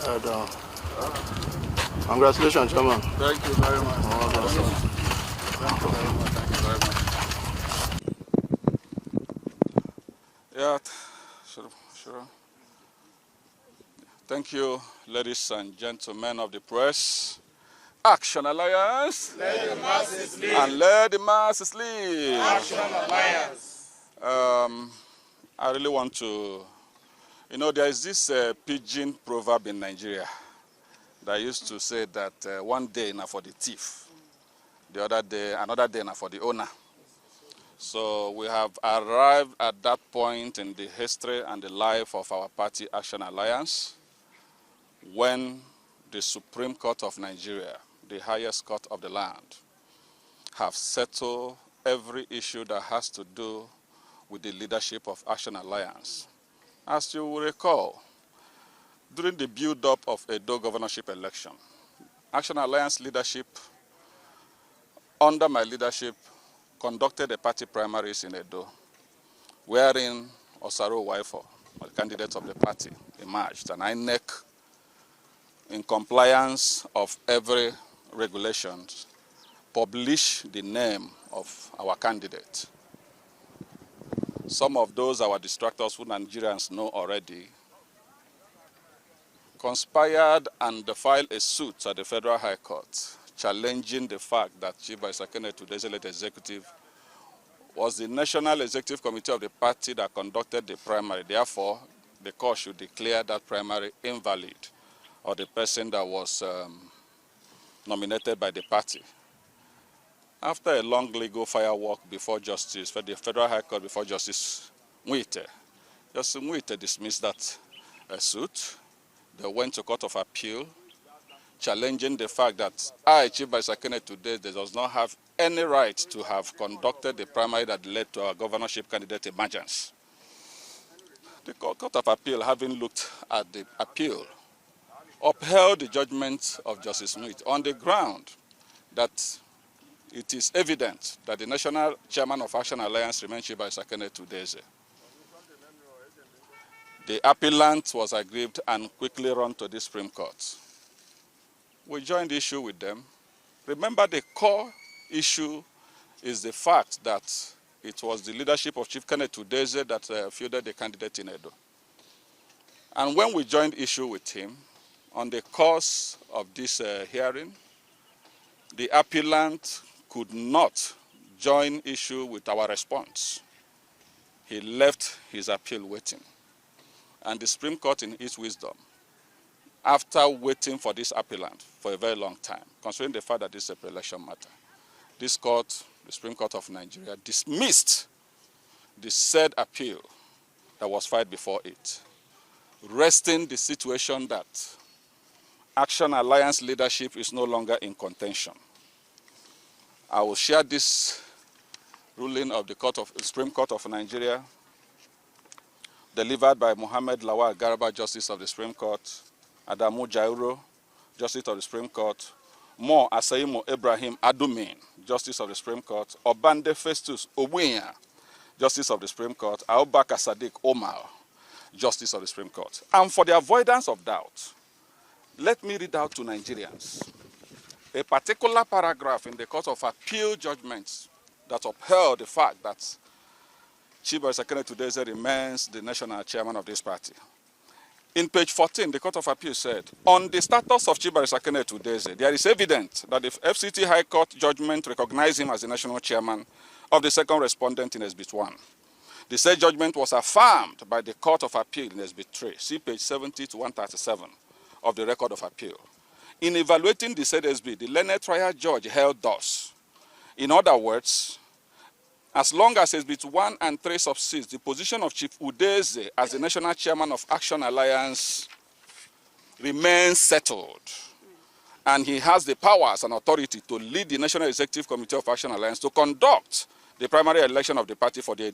Well done. Congratulations, Chairman. Thank you very much. Oh, Thank you very much. Thank you very much. Yeah, sure. Thank you, ladies and gentlemen of the press. Action Alliance. Let the masses lead. And let the masses lead. Action Alliance. I really want to, there is this pidgin proverb in Nigeria that used to say that one day now for the thief, another day now for the owner. So we have arrived at that point in the history and the life of our party, Action Alliance, when the Supreme Court of Nigeria, the highest court of the land, have settled every issue that has to do with the leadership of Action Alliance. As you will recall, during the build-up of Edo governorship election, Action Alliance leadership, under my leadership, conducted the party primaries in Edo, wherein Osaro Waifo, the candidate of the party, emerged, and INEC, in compliance of every regulation, published the name of our candidate. Some of those our distractors who Nigerians know already conspired and filed a suit at the Federal High Court challenging the fact that Chief Vice Kenneth Udeze led executive was the National Executive Committee of the party that conducted the primary. Therefore, the court should declare that primary invalid, or the person that was nominated by the party. After a long legal firework before Justice, for the Federal High Court before Justice Mwite, Justice Mwite dismissed that suit. They went to Court of Appeal, challenging the fact that I, Chief Vice Kenneth Udeze, does not have any right to have conducted the primary that led to our governorship candidate emergence. The Court of Appeal, having looked at the appeal, upheld the judgment of Justice Smith on the ground that it is evident that the national chairman of Action Alliance remains Chief Vice Kenneth Udeze. The appellant was aggrieved and quickly run to the Supreme Court. We joined issue with them. Remember, the core issue is the fact that it was the leadership of Chief Kenneth Udeze that fielded the candidate in Edo. And when we joined issue with him, on the course of this hearing, the appellant could not join issue with our response. He left his appeal waiting. And the Supreme Court, in its wisdom, after waiting for this appellant for a very long time, considering the fact that this is a pre-election matter, this court, the Supreme Court of Nigeria, dismissed the said appeal that was filed before it, resting the situation that Action Alliance leadership is no longer in contention. I will share this ruling of the Supreme Court of Nigeria, delivered by Mohammed Lawal Garba, Justice of the Supreme Court, Adamu Jairo, Justice of the Supreme Court, Mo Asaimo Ibrahim Adumin, Justice of the Supreme Court, Obande Festus Obunya, Justice of the Supreme Court, Abubakar Sadiq Omar, Justice of the Supreme Court. And for the avoidance of doubt, let me read out to Nigerians a particular paragraph in the Court of Appeal judgments that upheld the fact that Chief Vice Kenneth Udeze remains the national chairman of this party. In page 14, the Court of Appeal said, on the status of Chief Vice Kenneth Udeze, there is evidence that the FCT High Court judgment recognized him as the national chairman of the second respondent in Exhibit 1. The said judgment was affirmed by the Court of Appeal in Exhibit 3, see page 70 to 137 of the Record of Appeal. In evaluating the said SB, the learned trial judge held thus. In other words, as long as Exhibit 1 and 3 subsists, the position of Chief Udeze as the national chairman of Action Alliance remains settled. And he has the powers and authority to lead the National Executive Committee of Action Alliance to conduct the primary election of the party for the